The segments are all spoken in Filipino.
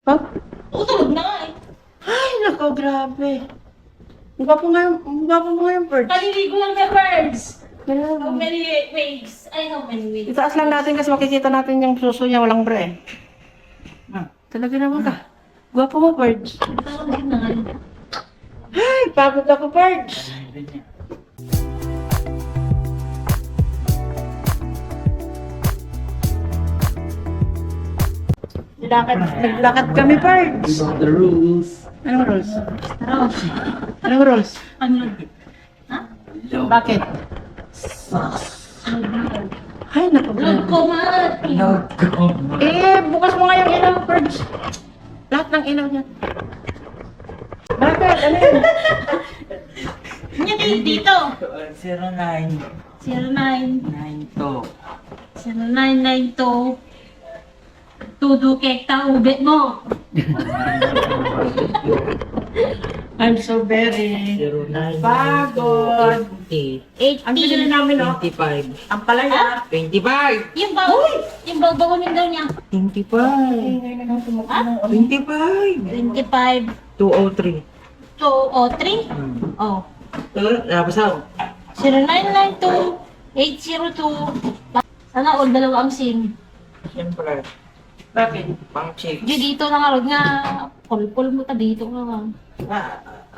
Ha? Utulog na nga eh. Ay, nako, grabe. Ang gwapo mo ngayon, Bird. Kaliligo lang niya, birds. Kaya, How many waves? Ay, how many waves? itaas lang natin kasi makikita natin yung suso niya, walang bra eh. Talaga naman ka. Gwapo mo, Bird. Parang din na nga yun. Ay, pagod ako, Bird. Naglakad kami, Bird. The rules. Anong rules? Tara. Anong rules? Ano yun? Ha? Bakit? Ay, naku, Load grabe. ko, man. Eh, bukas mo nga yung ilaw, Bird. Lahat ng ilaw niya. Bakit? Ano yun? Hindi kayo dito. 09. 09. 92. 0992. Tudo kekta ube mo. I'm so very 09. pagod. 80. Ang binili namin, no? 25. Ang palaya. 25. Yung bago daw niya. 25. 25. 25. 203. 2 o 3? Oh. Napasaw. 0992 802. Sana all dalawa ang SIM. Siyempre. Bakit? Pang chicks. Di dito na nga rin nga. Pol mo ta dito nga.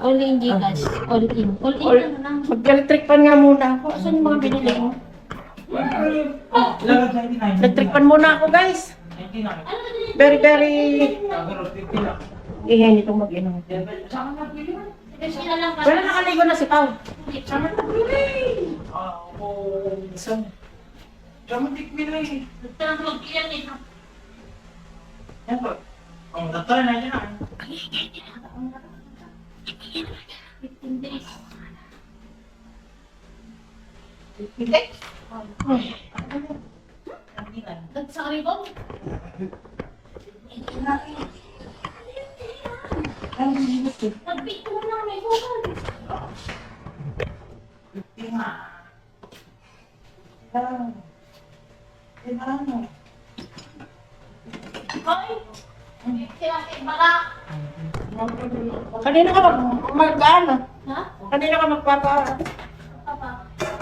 All in Gcash. All in. All in na lang. Mag-electric fan nga muna ako. Saan yung mga binili mo? Electric fan muna ako, guys. Very, very... Ihen itong mag-inom. Kasi na lang Wala nakaligo na si Pao. Dramatic Milay. Nagtanong yan eh. Yan po. Ang datay na yan. 15 days. Hindi. Sa karibong? Nag-pick ko na may bukal. Hoy! Sinasin baka. Kanina ka mag-ano? Ha? Kanina ka Papa.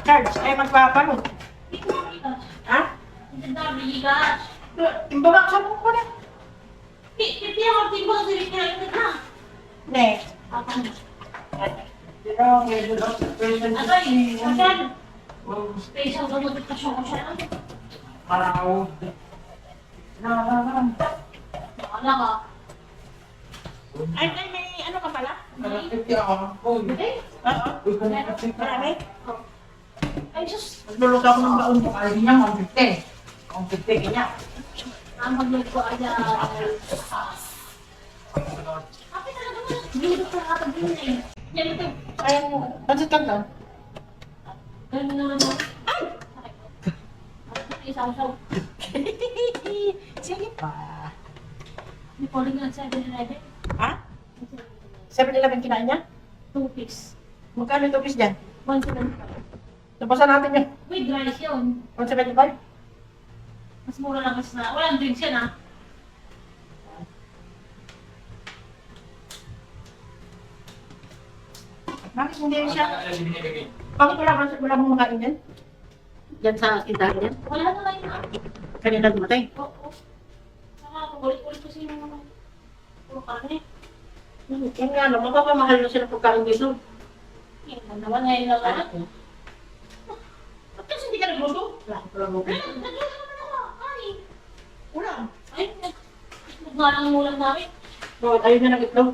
charge Ay, magpapano? Hindi ko Gcash. Ha? Hindi na Gcash. Imbaga sa mo ko na. Hindi ako timbo sa sirit niya. Ito na. Ne. Ako. Present. Atay, asan? Special sa notifikasyon ko siya. Wala ka. Ay, may ano ka pala? Oo. Marami? Ay, sus. Magluluto ako ng baon ko. Ay, niya, 150. 150 kanya. Ang magluto aja. Kapit talaga mo. Dito sa atag din eh. Yan ito. Ay, pansit ka daw? Ganun naman mo. Ay! Isaw-saw. Sige pa. Hindi po rin nga 7-11. Ha? 7-Eleven kinain niya? 2 piece. Magkano ito piece dyan? 175. Napasan natin yun. With rice yun. 175? Mas mura lang kasi na. Walang drinks yan ah. Bakit hindi siya? Bakit wala mong makain yan? Diyan sa tindahan yan? Wala na lang yun ah. Kanina dumatay. Oo. Saka ulit-ulit kasi yung puro karne. Yan nga, no, mapapamahal na sila pagkain dito. Yan naman ngayon na lahat. Ba't kasi hindi ka nagluto? Wala ko lang Nagluto naman ako. Kanin. Ulam. Ay, nagluto nga lang ang ulam namin. Bakit ayun na nag-itlog?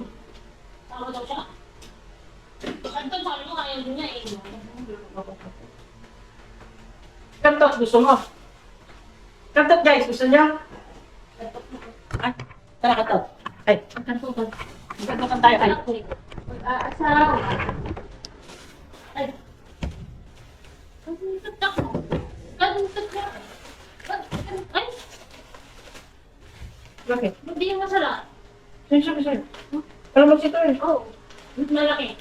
Tama daw siya. Anton, sabi mo ayaw din niya eh. Kantot, gusto mo? Kantot guys, gusto niyo? Ay, tara kantot. Ay, Kantutan. kantotan tayo. Ay, Mag-aasaw. Ay. Kantutan ako. Kantutan ka. Ay, bakit? hindi yung masarap. Sa'yo. Alam mo sito eh. Oo. Malaki.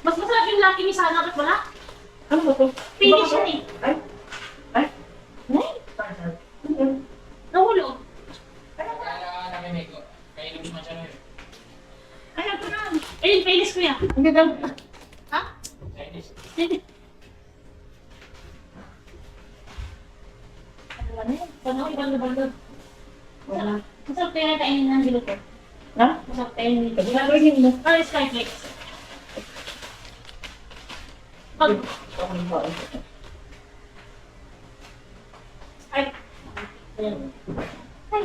Mas masarap yung laki ni Sana at wala. Ano ba to? Finish yan eh. Ay? Ay? Nay, nahulog. kuya? Hindi daw. Ha? Chinese. Hindi. Ano yun? Baldo. Wala. Masarap kaya kainin ng dilo ko. Ha? Masarap kainin dito. Gagawin mo. Ano yung skyflex? Pag... Ay. Ay.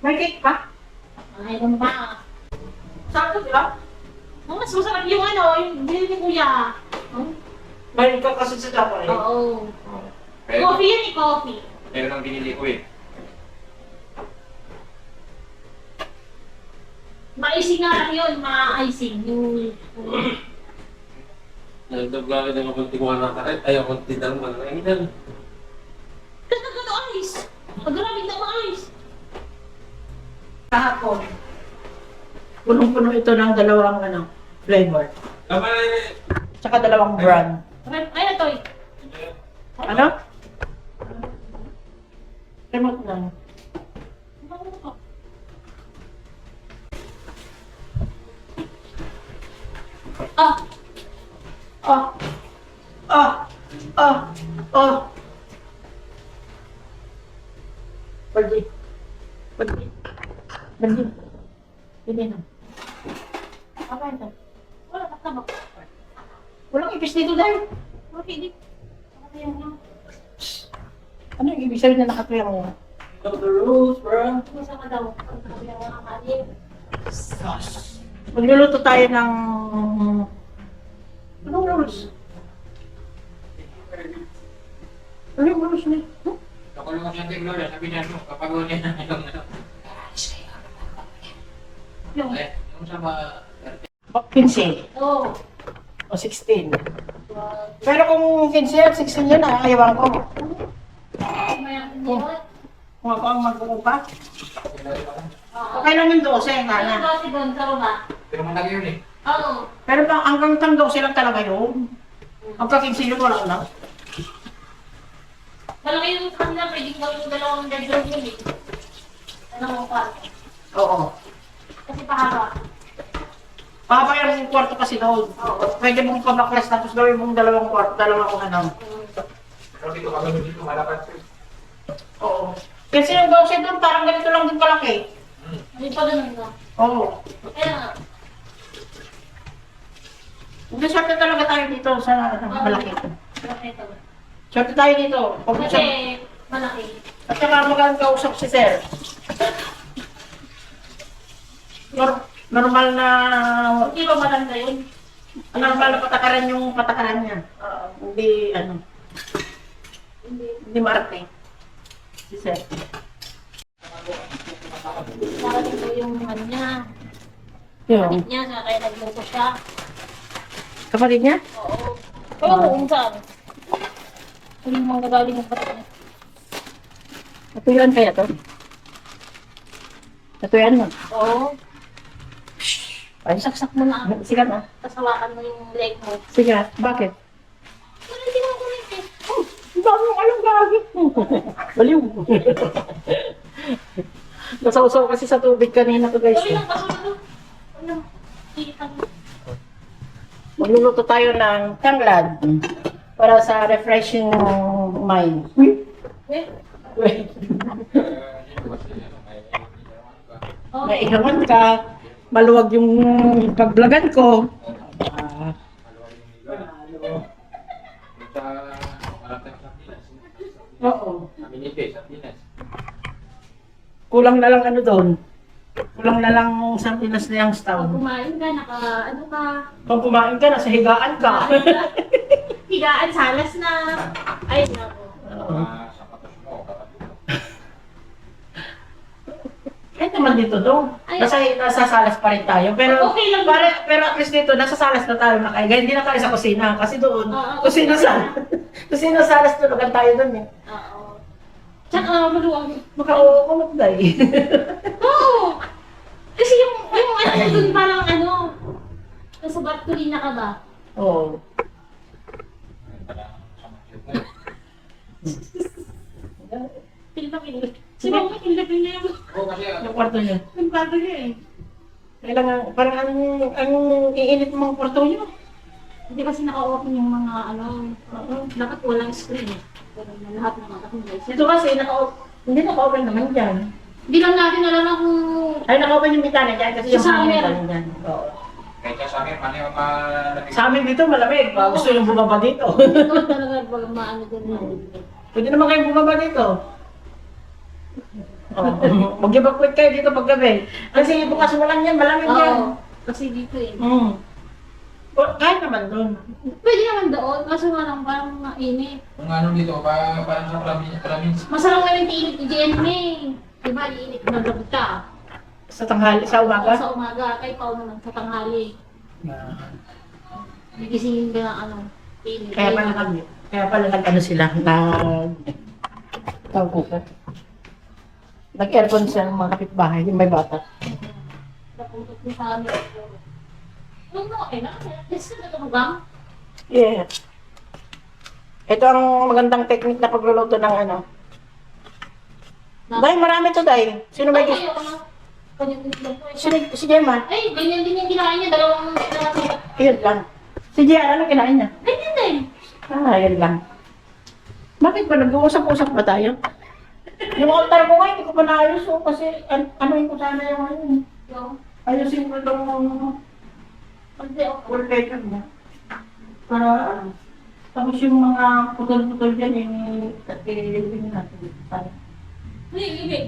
May cake pa? Mayroon ba? Sakto, di ba? Mas masarap yung ano, yung binili ni kuya. Mayroon ka kasi sa chocolate. Oo. Pero, Coffee yan eh, coffee. pero ang binili ko eh. Ma-icing nga lang yun, ma-icing. Yung... Nagdabla ka ng konti ko na kahit ayaw konti daw man. Ay, ilan? Ganda ice. Pag-ramig na ma-ice. Kahapon. Punong-puno ito ng dalawang flavor. Tama na yun. Tsaka dalawang brand. Ay, ito eh. Ano? Remote lang. Ah, Oh! Oh! Oh! Oh! Pergi. Pergi. Pergi. Hindi na. Apa ito? wala ka tama. Walang ibig dito dahil. Okay, di. Nakatayan mo. Ano yung ibig sabihin na nakatuya mo? Know the rules, bro. Masa ka daw. Nakatayan mo ang kanin. Magluluto tayo ng... Anong rules? Ano yung rules niya? Huh? Nakulungan siya kay Gloria, sabi niya, no, kapag niya na yung ano. Yung... Yung sa mga... 15 Oo. o 16. Pero kung 15 at 16 yun, ayawan ko. Mayaman din yun. Kung ako ang mag-uupa. Okay lang yung 12, Ano nga. ba si Don? Saro ba? Pero malaki yun eh. Oo. Pero pang hanggang tang 12 lang talaga yun. Hanggang 15 yun, wala na. Malaki yung kanila, pwedeng gawin yung dalawang bedroom yun eh. Dalawang kwarto. Oo. Kasi pahaba. Papa yung kwarto kasi doon. Pwede mong pabaklas tapos gawin mong dalawang kwarto, dalawang ano. Pero dito kami dito malakas eh. Oo. Kasi yung 12 doon, parang ganito lang din kalaki. Hindi pa ganun na. Oo. Kaya nga. Hindi, swerte talaga tayo dito sa malaki. Malaki ito. Swerte tayo dito. Kasi malaki. At saka magandang kausap si Sir. Normal na Hindi ba maganda yun? normal na patakaran yung patakaran niya. Hindi ano, hindi maarte. Si Sir. Narating ko yung ano niya. Yung Kapatid niya, kaya nagluto siya. kapatid niya? Oo. Oo, kung saan. Kung yung mga galing ng kapatid niya. Natuyuan kaya to? Natuyuan mo? Oo. Ay, Saksak mo na. sige na. Tasawakan mo yung leg mo. Sige, bakit? Wala, hindi mo kulit eh. Oh, ang dami yung alam gagawin. Baliw. Nasawsaw kasi sa tubig kanina to guys. Gawin lang kasunod. Ano? Kita mo. Magluluto tayo ng tanglad para sa refreshing mind. Eh? Wait. Oo. Naihawan ka, maluwag yung paglagan ko. Sa malakas sa Pinas. Oo. Aminite sa Pinas. Kulang na lang ano doon. Kulang na lang sa Pinas na yung Pag stove. kumain ka, ano ka, Pag kumain ka, nasa higaan ka. higaan, salas na. Ay, nako. Mga sapatos mo, kapatid mo. Kahit naman dito doon. Nasa salas pa rin tayo. Pero, Okay lang. pero at least dito, nasa salas na tayo nakaiga. Hindi na tayo sa kusina. Kasi doon, Oo. kusina salas tulugan tayo doon eh. Oo. Tsaka, maluwag. Makauukumot na eh. Oo! Kasi yung ano dun parang ano, nasa Bartolina ka ba? Oo. Pilipin. Si Mama, pilipin niya yung Oo, kasi Yung kwarto niya. kwarto niya eh. Kailangan, parang ang iinit mga kwarto nyo. Hindi kasi naka-open yung mga ano, dapat walang screen. Pero lahat ng mga guys. Dito kasi, hindi naka-open naman dyan. Hindi lang natin alam na kung Ay, naka-open yung bitana dyan kasi yung Sa hangin amin. galing dyan. Oo. Kaya sa akin, mali ang malamig. Sa amin dito, malamig. Gusto yung bumaba dito. ito talaga pag maano din na. Pwede naman kayo bumaba dito. Mag-evacuate kayo dito paggabi. Kasi bukas mo lang yan, malamig yan. Oo. Kasi dito eh. Kahit naman doon. Pwede naman doon, kaso nga lang parang mainit. Kung ano dito, parang sa province. Masarap nga yung tiinit ni GNM eh. Diba, iinit na gabi ka. Sa tanghali, sa umaga. Sa umaga, kay Pao naman sa tanghali. Gigisingin ka ng ano, init. Kaya pala nag-ano sila, tawag ko. Nag-aircon sila ng mga kapitbahay, yung may bata. Napuntot mo sa amin. Nung okay na, yes ka na tumugang. Yeah. Ito ang magandang technique na pagluluto ng ano. Dahil marami to, Day. Sino ba Ay, yung... ayoko na. Ganyan din lang po eh. Si Gemma? Ay, ganyan din yung kinain niya, dalawang kinain. Yun lang. Si Gia, ano kinain niya? Ganyan din. Yun lang. Bakit ba nag-uusap-usap ba tayo? Yung altar ko nga, hindi ko pa naayos kasi anuin ko sana yung ano. Yung, Ayusin ko itong hindi ako. wallpaper niya. Para ano. Tapos yung mga putol-putol dyan, ililipin natin. Hindi, ibig.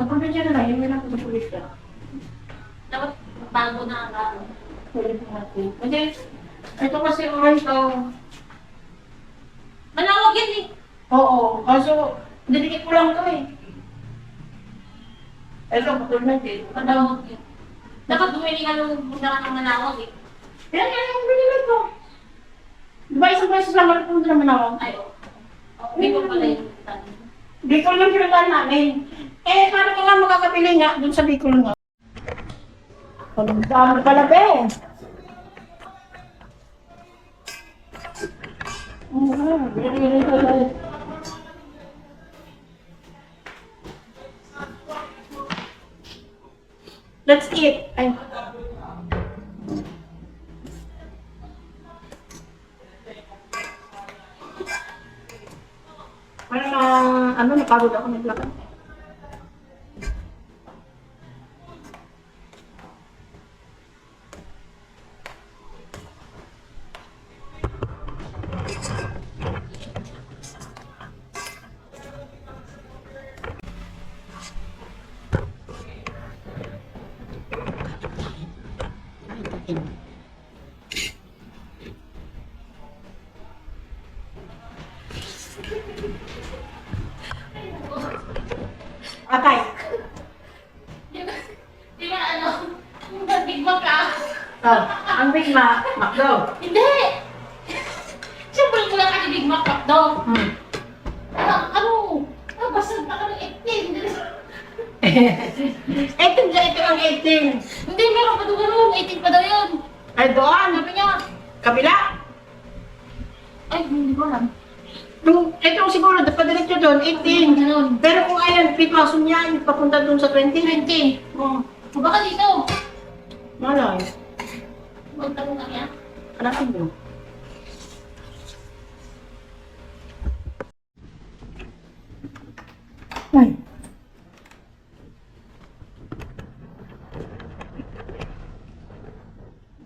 Sa probinsya na lang, yung may natin sa pulis ka. Dapat bago na ang ano. Ililipin natin. Kasi, ito kasi oil to. Manawag yan eh. Oo, kaso, dinikit ko lang to eh. Ito, putol na din. Manawag yan. Dapat bumili ka nung punta ka ng manawag eh. Yan yung binili ko. Diba isang beses lang ako punta naman ako? Ay, oo. Hindi ko pala yung tanong. Bicol lang pinuntahan namin. Eh, paano ka nga makakabili nga? Doon sa Bicol nga. Ang dami pala, be. Let's eat. Ay. Parang, ano, napagod ako naglakad. Atay. Di ba ano? Big Mac ka? Oh, ang Big Mac, McDo. Hindi! Siyempre ko lang kasi Big Mac daw. Ano? Basta na kami 18. 18 dyan, ito ang 18. Hindi, meron pa doon. 18 pa daw yun. Ay, doon. Sabi niya. Kabila. Ay, hindi ko alam. Ito siguro, padiretso doon, 18. Ganun. Pero kung ayan, pitwason niya, papunta doon sa 20. 20. O baka dito. Malay. Magtanong lang yan. Hanapin mo. Ay.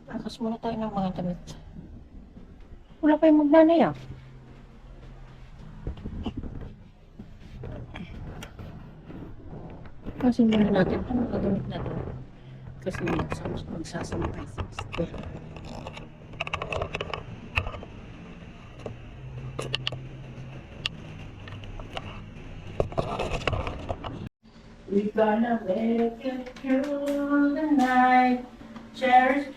Akas muna tayo ng mga damit. Wala pa yung magnanay ah. Kasi muna natin ito, magagamit natin. Kasi magsasampay sa store. We gonna make it through the night. Cherish.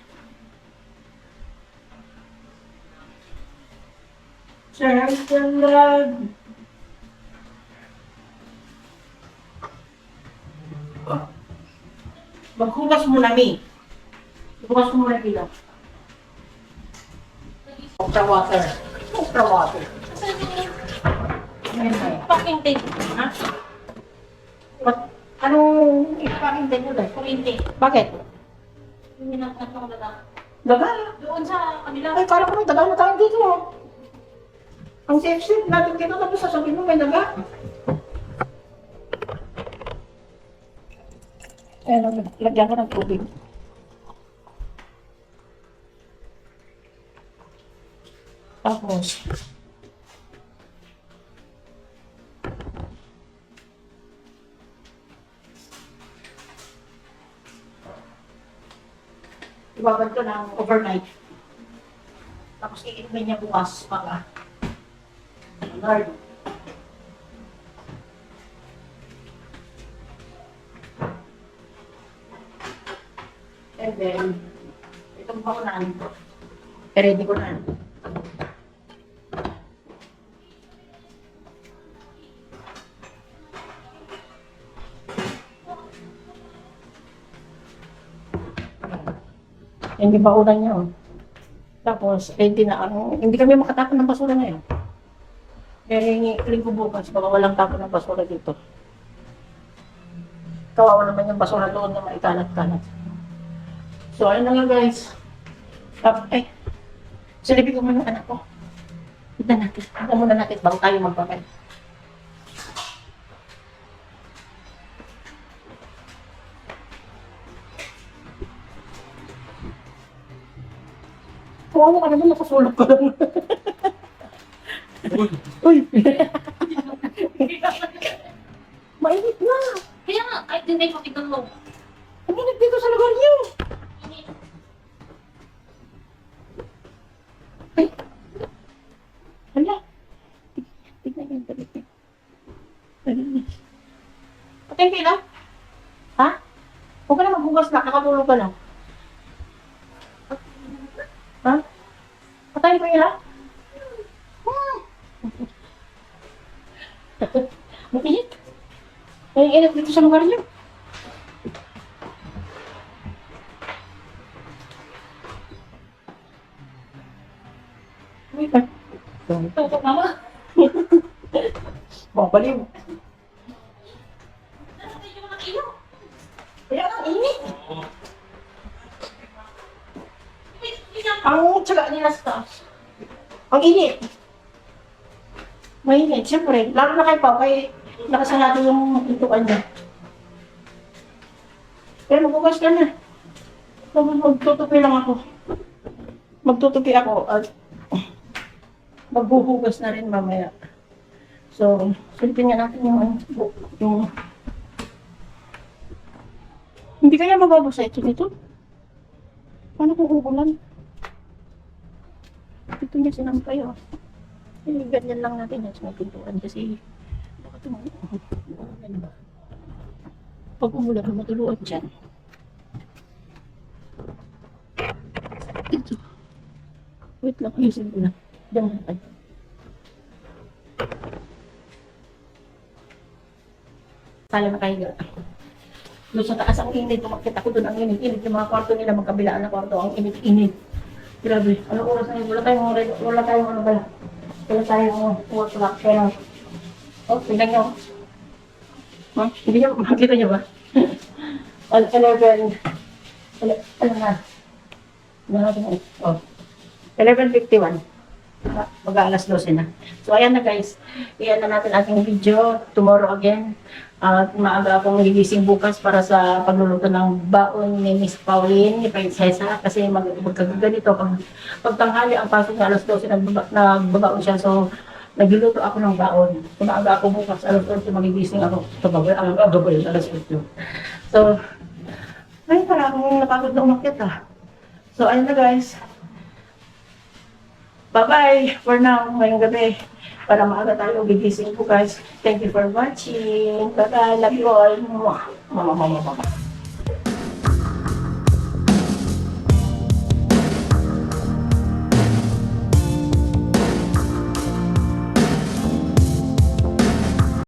Cherish the love. Maghugas muna, Mi. Bukas mo muna ilaw. Extra water. Extra water. Ayan na yan. Packing tape. Ha? Anong ipakintay mo dahil? Kuryente. Bakit? Hindi na daga. Daga. Doon sa kanila. Ay, kala ko may daga na tayo dito. Oh. Ang safe-safe natin dito, tapos sasabihin mo may daga. Ayan, lagyan ko ng tubig. Tapos, ibabad ko ng overnight. Tapos iinumin niya bukas para Lord. And then, itong bakunan, ready ko na. Hindi bakunan niya, oh. Tapos, ready na ang, hindi kami makatapon ng basura ngayon. Kaya yung linggo bukas, baka walang tapon ng basura dito. Kawawa naman yung basura doon na maikalat-kalat. So, ayun na nga guys. Ay, silipin ko muna yung anak ko. Tignan natin. Tignan muna natin bago tayo magpapay. Kawawa ka naman, nakasulog ka lang. Uy! Mainit na! Kaya nga, kahit din ay pakitan mo. Ang init dito sa lugar niyo! Ay! Hala! Tignan yung balik niya. Patay kayo lang? Ha? Huwag ka na maghugas na, kakatulog ka lang. Ha? Patay ko yun ha? Ang init. Ang init dito sa lugar niyo. Wait lang. Tutok mama. Babaliw. Nasa tayo mga iyo. Kaya ang init. Pinang Ang tsaga nila sa taas. Ang init. Mainit, siyempre. Lalo na kay Pao, kay nakasarado yung pintuan niya. Pero magbukas ka na. Magtutupi lang ako. Magtutupi ako at magbuhugas na rin mamaya. So, silipin nga natin yung hindi kaya mababasa ito dito? Paano kung uulan? Dito niya sinampay, oh. Eh, ganyan lang natin yan sa pintuan kasi baka tumulan ba? Pag umulan, matuluan dyan. Dito. Wait lang, ayusin ko na. Diyan mo na. Kala na kayo. Doon sa taas ang init, tumakit ako doon ang init-init. Yung mga kwarto nila, magkabilaan na kwarto, ang init-init. Grabe, ano oras na yun? Wala tayong ano pala. Wala tayong work clock. Pero, oh, tingnan nyo. Huh? Hindi nyo, makikita nyo ba? 11, ano na? Ano natin yun? Oh, 11:51. Mag-aalas 12 na. So, ayan na guys. Iyan na natin ating video. Tomorrow again. At maaga akong gigising bukas para sa pagluluto ng baon ni Miss Pauline, ni Prinsesa. Kasi magkaganito, pag tanghali ang pasok na alas 12, nagbabaon siya. So, nagluluto ako ng baon. Kung maaga ako bukas, alas 12, magigising ako. Ang gabay, alas 8. So, ay, parang napagod na umakyat ah. So, ayun na guys. Bye-bye for now, ngayong gabi. Para maaga tayo gigising po guys. Thank you for watching. Bye-bye. Love you all. Mama.